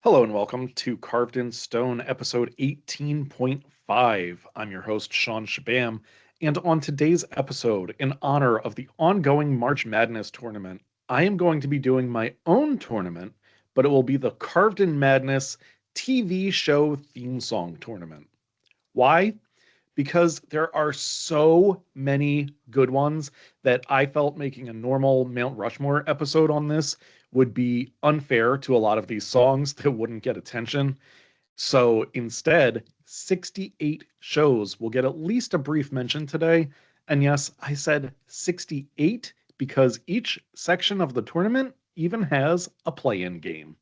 Hello and welcome to Carved in Stone, episode 18.5. I'm your host, Shawn Chabam, and on today's episode, in honor of the ongoing March Madness tournament, I am going to be doing my own tournament, but it will be the Carved in Madness TV show theme song tournament. Why? Because there are so many good ones that I felt making a normal Mount Rushmore episode on this would be unfair to a lot of these songs that wouldn't get attention. So instead, 68 shows will get at least a brief mention today. And yes, I said 68 because each section of the tournament even has a play-in game.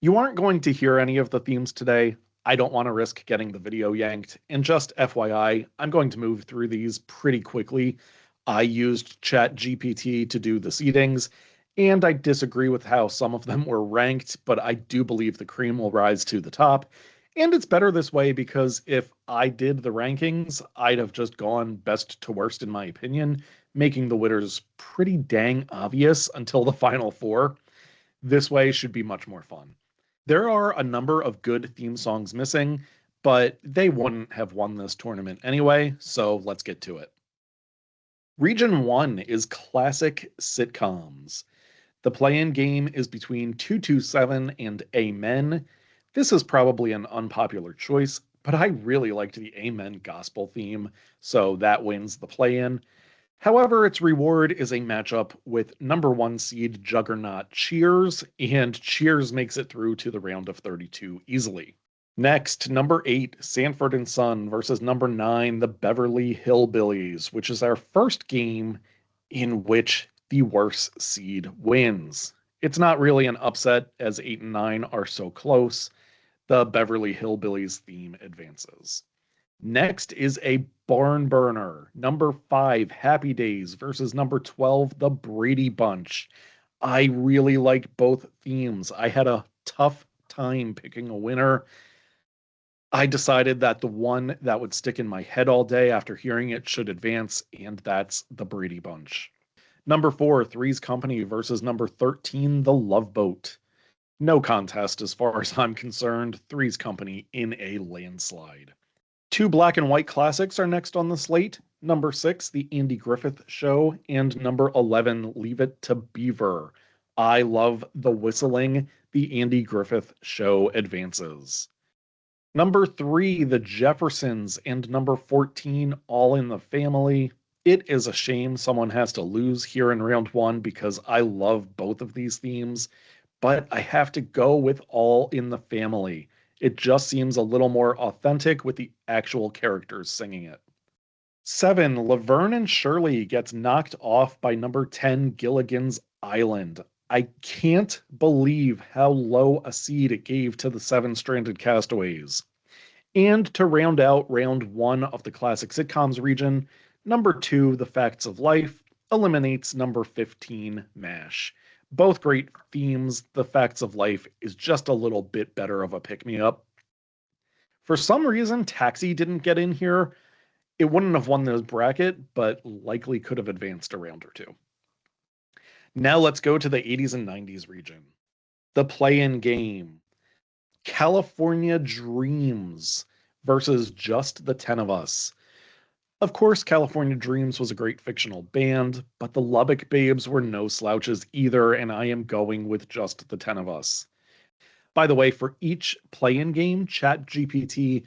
You aren't going to hear any of the themes today. I don't want to risk getting the video yanked. And just FYI, I'm going to move through these pretty quickly. I used ChatGPT to do the seedings, and I disagree with how some of them were ranked, but I do believe the cream will rise to the top. And it's better this way because if I did the rankings, I'd have just gone best to worst in my opinion, making the winners pretty dang obvious until the final four. This way should be much more fun. There are a number of good theme songs missing, but they wouldn't have won this tournament anyway, so let's get to it. Region 1 is classic sitcoms. The play-in game is between 227 and Amen. This is probably an unpopular choice, but I really liked the Amen gospel theme, so that wins the play-in. However, its reward is a matchup with number one seed juggernaut Cheers, and Cheers makes it through to the round of 32 easily. Next, number 8, Sanford and Son versus number 9, the Beverly Hillbillies, which is our first game in which the worse seed wins. It's not really an upset as 8 and 9 are so close. The Beverly Hillbillies theme advances. Next is a barn burner. Number 5, Happy Days versus number 12, The Brady Bunch. I really like both themes. I had a tough time picking a winner. I decided that the one that would stick in my head all day after hearing it should advance, and that's The Brady Bunch. Number 4, Three's Company versus number 13, The Love Boat. No contest as far as I'm concerned. Three's Company in a landslide. Two black and white classics are next on the slate. Number 6, The Andy Griffith Show, and number 11, Leave It to Beaver. I love the whistling. The Andy Griffith Show advances. Number 3, The Jeffersons, and number 14, All in the Family. It is a shame someone has to lose here in round 1 because I love both of these themes, but I have to go with All in the Family. It just seems a little more authentic with the actual characters singing it. 7, Laverne and Shirley gets knocked off by number 10, Gilligan's Island. I can't believe how low a seed it gave to the 7 Stranded Castaways. And to round out round 1 of the classic sitcoms region, number 2, The Facts of Life, eliminates number 15, MASH. Both great themes. The Facts of Life is just a little bit better of a pick-me-up. For some reason, Taxi didn't get in here. It wouldn't have won this bracket, but likely could have advanced a round or two. Now let's go to the 80s and 90s region. The play-in game. California Dreams versus Just the 10 of Us. Of course, California Dreams was a great fictional band, but the Lubbock Babes were no slouches either, and I am going with Just the 10 of Us. By the way, for each play-in game, ChatGPT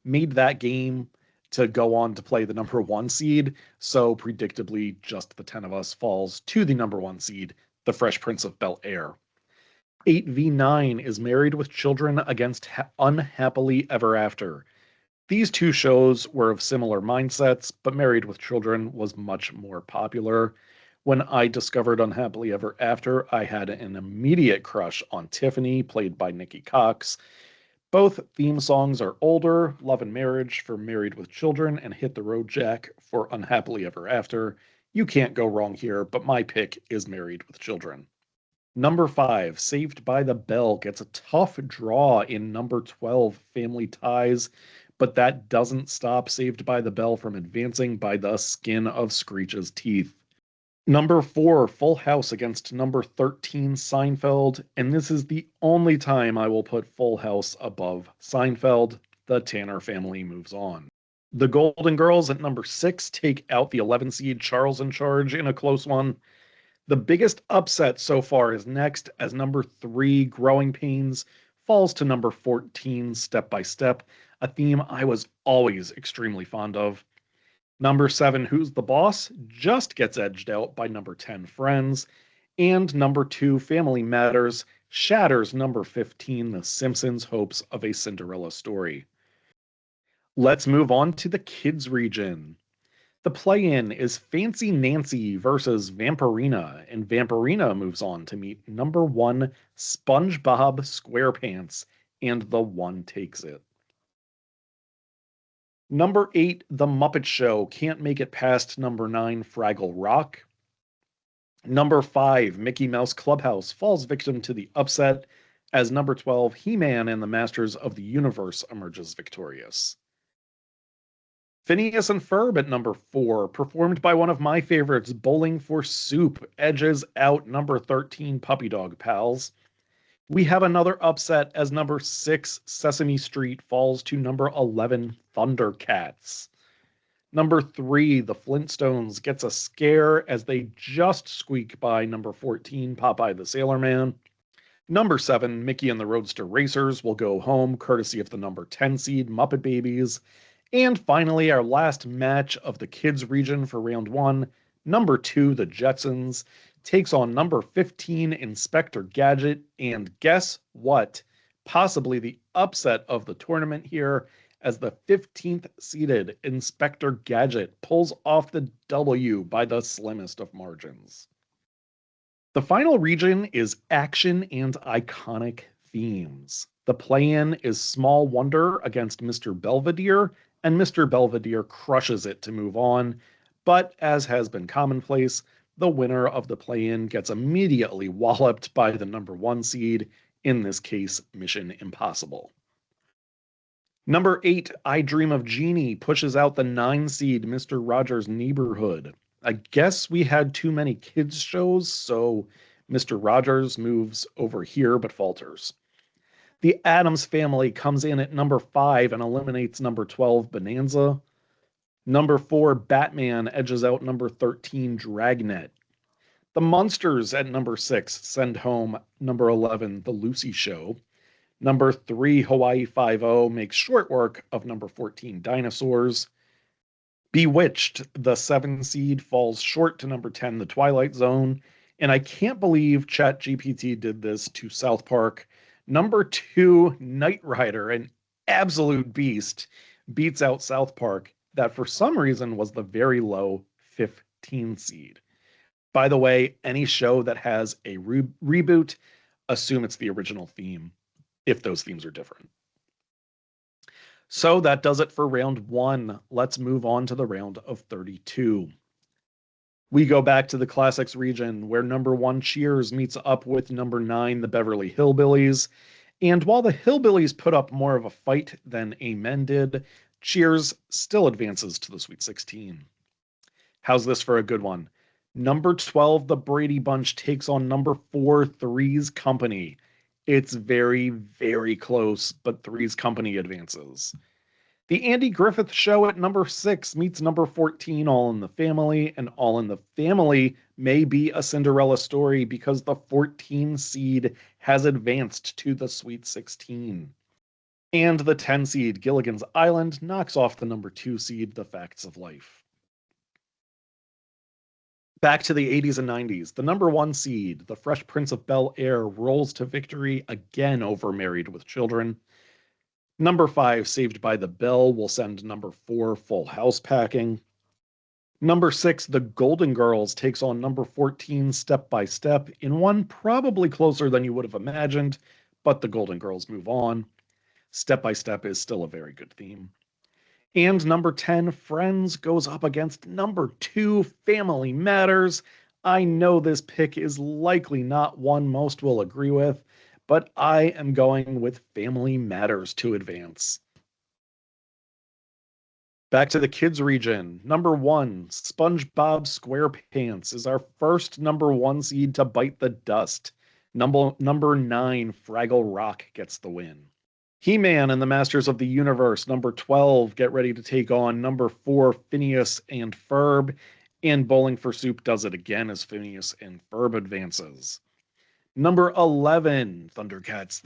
made that game to go on to play the number 1 seed, so predictably, Just the 10 of Us falls to the number 1 seed, The Fresh Prince of Bel-Air. 8v9 is Married with Children against Unhappily Ever After. These two shows were of similar mindsets, but Married with Children was much more popular. When I discovered Unhappily Ever After, I had an immediate crush on Tiffany, played by Nikki Cox. Both theme songs are older, Love and Marriage for Married with Children and Hit the Road Jack for Unhappily Ever After. You can't go wrong here, but my pick is Married with Children. Number 5, Saved by the Bell, gets a tough draw in number 12, Family Ties, but that doesn't stop Saved by the Bell from advancing by the skin of Screech's teeth. Number 4, Full House against number 13, Seinfeld, and this is the only time I will put Full House above Seinfeld. The Tanner family moves on. The Golden Girls at number 6 take out the 11 seed Charles in Charge in a close one. The biggest upset so far is next, as number 3, Growing Pains, falls to number 14, Step by Step, a theme I was always extremely fond of. Number 7, Who's the Boss, just gets edged out by number 10, Friends. And number 2, Family Matters, shatters number 15, The Simpsons' hopes of a Cinderella story. Let's move on to the kids region. The play-in is Fancy Nancy versus Vampirina, and Vampirina moves on to meet number 1, SpongeBob SquarePants, and the one takes it. Number 8, The Muppet Show, can't make it past number 9, Fraggle Rock. Number 5, Mickey Mouse Clubhouse, falls victim to the upset, as number 12, He-Man and the Masters of the Universe emerges victorious. Phineas and Ferb at number 4, performed by one of my favorites, Bowling for Soup, edges out number 13, Puppy Dog Pals. We have another upset as number 6, Sesame Street, falls to number 11, Thundercats. Number 3, The Flintstones, gets a scare as they just squeak by number 14, Popeye the Sailor Man. Number 7, Mickey and the Roadster Racers, will go home courtesy of the number 10 seed, Muppet Babies. And finally, our last match of the kids region for round 1, number 2, The Jetsons, takes on number 15, Inspector Gadget, and guess what? Possibly the upset of the tournament here, as the 15th seeded Inspector Gadget pulls off the W by the slimmest of margins. The final region is action and iconic themes. The play-in is Small Wonder against Mr. Belvedere, and Mr. Belvedere crushes it to move on, but as has been commonplace, the winner of the play-in gets immediately walloped by the number 1 seed, in this case, Mission Impossible. Number 8, I Dream of Jeannie, pushes out the 9 seed, Mr. Rogers' Neighborhood. I guess we had too many kids shows, so Mr. Rogers moves over here but falters. The Addams Family comes in at number 5 and eliminates number 12, Bonanza. Number 4, Batman, edges out number 13, Dragnet. The Munsters at number 6 send home number 11, The Lucy Show. Number 3, Hawaii Five-0, makes short work of number 14, Dinosaurs. Bewitched, the 7 seed, falls short to number 10, The Twilight Zone. And I can't believe ChatGPT did this to South Park. Number 2, Knight Rider, an absolute beast, beats out South Park, that for some reason was the very low 15 seed. By the way, any show that has a reboot, assume it's the original theme, if those themes are different. So that does it for round 1. Let's move on to the round of 32. We go back to the Classics region, where number 1, Cheers, meets up with number 9, the Beverly Hillbillies. And while the Hillbillies put up more of a fight than Amen did, Cheers still advances to the Sweet 16. How's this for a good one? Number 12, the Brady Bunch, takes on number 4, Three's Company. It's very, very close, but Three's Company advances. The Andy Griffith Show at number 6 meets number 14, All in the Family, and All in the Family may be a Cinderella story because the 14 seed has advanced to the Sweet 16. And the 10 seed, Gilligan's Island, knocks off the number 2 seed, The Facts of Life. Back to the 80s and 90s, the number 1 seed, The Fresh Prince of Bel-Air, rolls to victory again over Married with Children. Number 5, Saved by the Bell, will send number 4, Full House packing. Number 6, The Golden Girls, takes on number 14, Step by Step, in one probably closer than you would have imagined, but the Golden Girls move on. Step by Step is still a very good theme. And number 10, Friends, goes up against number 2, Family Matters. I know this pick is likely not one most will agree with, but I am going with Family Matters to advance. Back to the kids region. Number 1, SpongeBob SquarePants is our first number 1 seed to bite the dust. Number 9, Fraggle Rock gets the win. He-Man and the Masters of the Universe, number 12, get ready to take on number 4, Phineas and Ferb. And Bowling for Soup does it again as Phineas and Ferb advances. Number 11, Thundercats,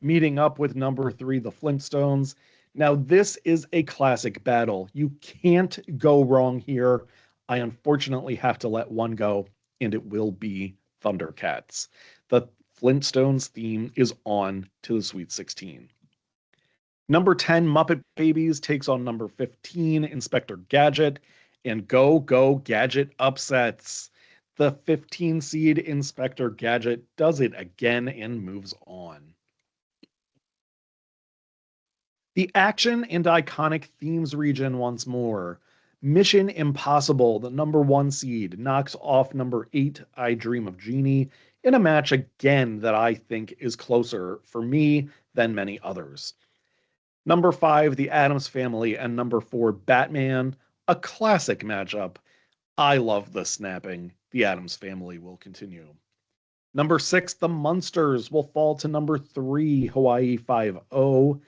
meeting up with number 3, the Flintstones. Now, this is a classic battle. You can't go wrong here. I unfortunately have to let one go, and it will be Thundercats. The Flintstones theme is on to the Sweet 16. Number 10, Muppet Babies takes on number 15, Inspector Gadget, and go Gadget upsets. The 15 seed Inspector Gadget does it again and moves on. The action and iconic themes region once more. Mission Impossible, the number 1 seed, knocks off number 8, I Dream of Jeannie, in a match again that I think is closer for me than many others. Number 5, The Addams Family, and number 4, Batman, a classic matchup. I love the snapping. The Addams Family will continue. Number 6, The Munsters will fall to number 3, Hawaii 5-0.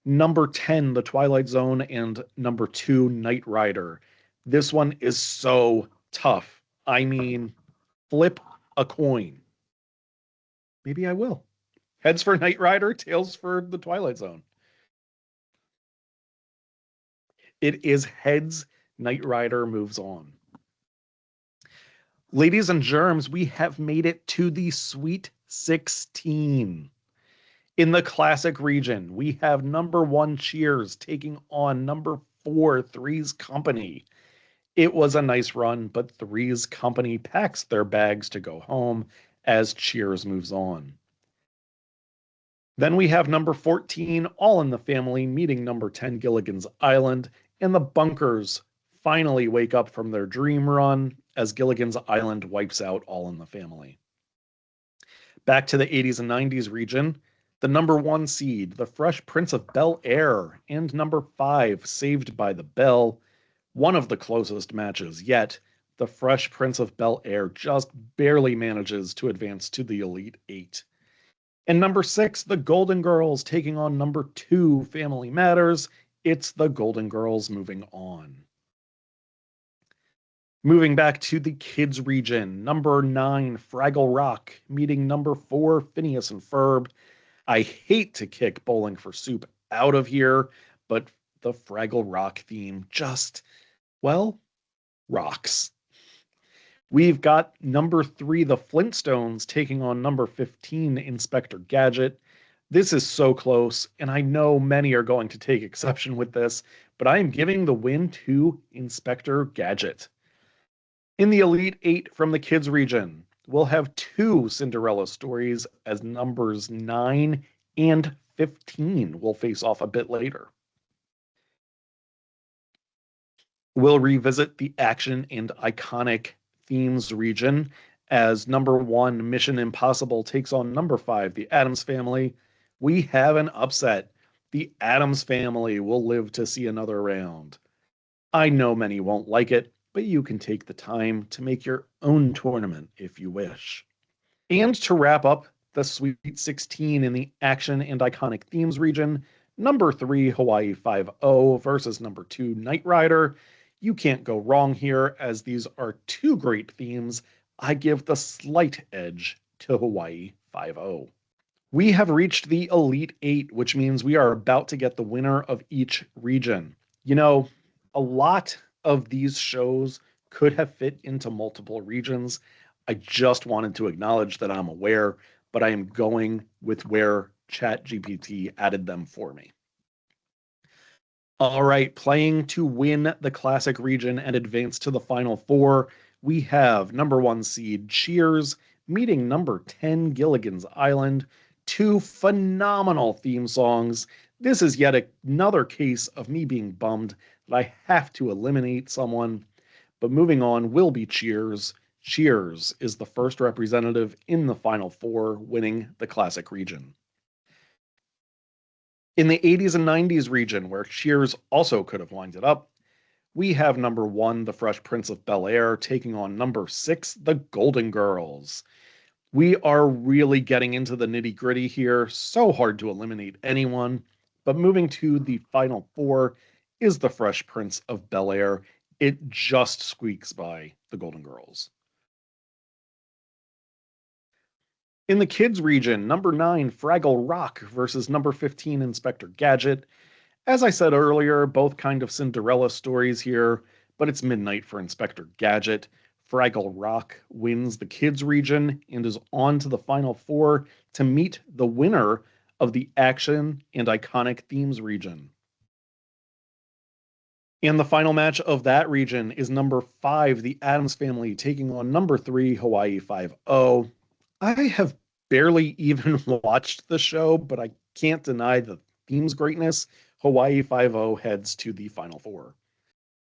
Number 10, The Twilight Zone, and number 2, Knight Rider. This one is so tough. I mean, flip a coin. Maybe I will. Heads for Knight Rider, tails for The Twilight Zone. It is heads. Knight Rider moves on. Ladies and germs, we have made it to the Sweet 16. In the classic region, we have number 1, Cheers, taking on number 4, Three's Company. It was a nice run, but Three's Company packs their bags to go home as Cheers moves on. Then we have number 14, All in the Family, meeting number 10, Gilligan's Island, and the Bunkers finally wake up from their dream run as Gilligan's Island wipes out All in the Family. Back to the 80s and 90s region, the number 1 seed, The Fresh Prince of Bel-Air, and number 5, Saved by the Bell, one of the closest matches yet. The Fresh Prince of Bel-Air just barely manages to advance to the Elite 8. And number 6, the Golden Girls taking on number 2, Family Matters. It's the Golden Girls moving on. Moving back to the kids region, number 9, Fraggle Rock, meeting number 4, Phineas and Ferb. I hate to kick Bowling for Soup out of here, but the Fraggle Rock theme just, well, rocks. We've got number 3, the Flintstones, taking on number 15, Inspector Gadget. This is so close, and I know many are going to take exception with this, but I am giving the win to Inspector Gadget. In the Elite 8 from the kids region, we'll have 2 Cinderella stories as numbers 9 and 15 will face off a bit later. We'll revisit the action and iconic themes region as number 1, Mission Impossible, takes on number 5, The Addams Family. We have an upset. The Addams Family will live to see another round. I know many won't like it, but you can take the time to make your own tournament if you wish. And to wrap up the Sweet 16 in the action and iconic themes region, number 3, Hawaii 5-0 versus number 2, Knight Rider. You can't go wrong here, as these are 2 great themes. I give the slight edge to Hawaii 5-0. We have reached the Elite 8, which means we are about to get the winner of each region. You know, a lot of these shows could have fit into multiple regions. I just wanted to acknowledge that I'm aware, but I am going with where ChatGPT added them for me. All right, playing to win the classic region and advance to the final 4, we have number 1 seed Cheers meeting number 10 Gilligan's Island. 2 phenomenal theme songs. This is yet another case of me being bummed that I have to eliminate someone, but moving on will be Cheers. Cheers is the first representative in the Final Four winning the Classic region. In the 80s and 90s region, where Cheers also could have winded up, we have number 1, the Fresh Prince of Bel-Air, taking on number 6, the Golden Girls. We are really getting into the nitty-gritty here, so hard to eliminate anyone, but moving to the Final Four is the Fresh Prince of Bel-Air. It just squeaks by the Golden Girls. In the kids region, number 9, Fraggle Rock versus number 15, Inspector Gadget. As I said earlier, both kind of Cinderella stories here, but it's midnight for Inspector Gadget. Fraggle Rock wins the kids region and is on to the Final Four to meet the winner of the action and iconic themes region. And the final match of that region is number 5, the Addams Family, taking on number 3, Hawaii 5-0. I have barely even watched the show, but I can't deny the theme's greatness. Hawaii 5-0 heads to the Final Four.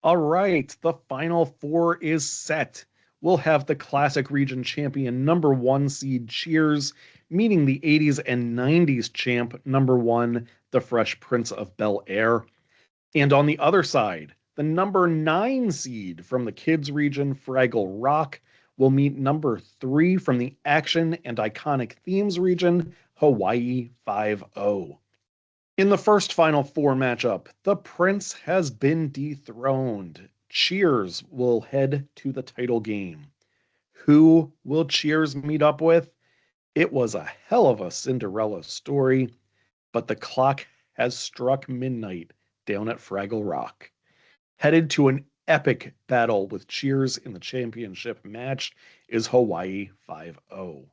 All right, the Final Four is set. We'll have the Classic Region champion, number 1 seed Cheers, meeting the 80s and 90s champ, number 1, the Fresh Prince of Bel-Air. And on the other side, the number 9 seed from the kids region, Fraggle Rock, will meet number 3 from the action and iconic themes region, Hawaii 5-0. In the first Final Four matchup, the Prince has been dethroned. Cheers will head to the title game. Who will Cheers meet up with? It was a hell of a Cinderella story, but the clock has struck midnight down at Fraggle Rock. Headed to an epic battle with Cheers in the championship match is Hawaii 5-0.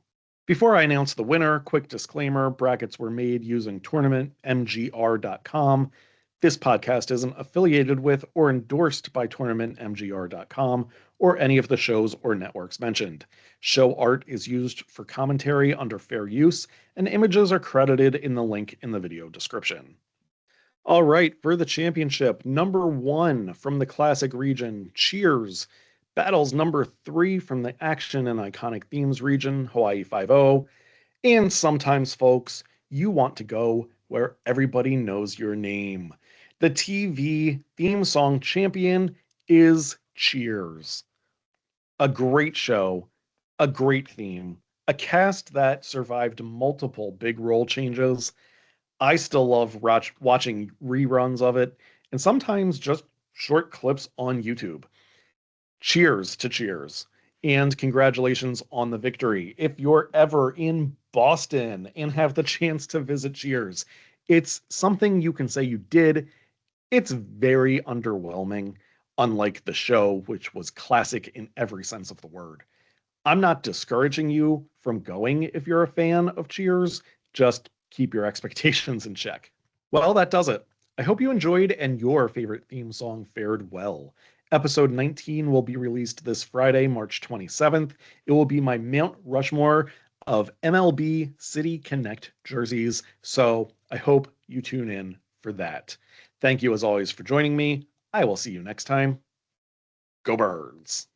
Before I announce the winner, quick disclaimer, brackets were made using tournamentmgr.com. This podcast isn't affiliated with or endorsed by tournamentmgr.com or any of the shows or networks mentioned. Show art is used for commentary under fair use, and images are credited in the link in the video description. All right, for the championship, number 1 from the Classic region, Cheers, battles number 3 from the action and iconic themes region, Hawaii 5-0. And sometimes, folks, you want to go where everybody knows your name. The TV theme song champion is Cheers. A great show, a great theme, a cast that survived multiple big role changes. I still love watching reruns of it, and sometimes just short clips on YouTube. Cheers to Cheers, and congratulations on the victory. If you're ever in Boston and have the chance to visit Cheers, it's something you can say you did. It's very underwhelming, unlike the show, which was classic in every sense of the word. I'm not discouraging you from going if you're a fan of Cheers. Just keep your expectations in check. Well, that does it. I hope you enjoyed and your favorite theme song fared well. Episode 19 will be released this Friday, March 27th. It will be my Mount Rushmore of MLB City Connect jerseys, so I hope you tune in for that. Thank you as always for joining me. I will see you next time. Go Birds!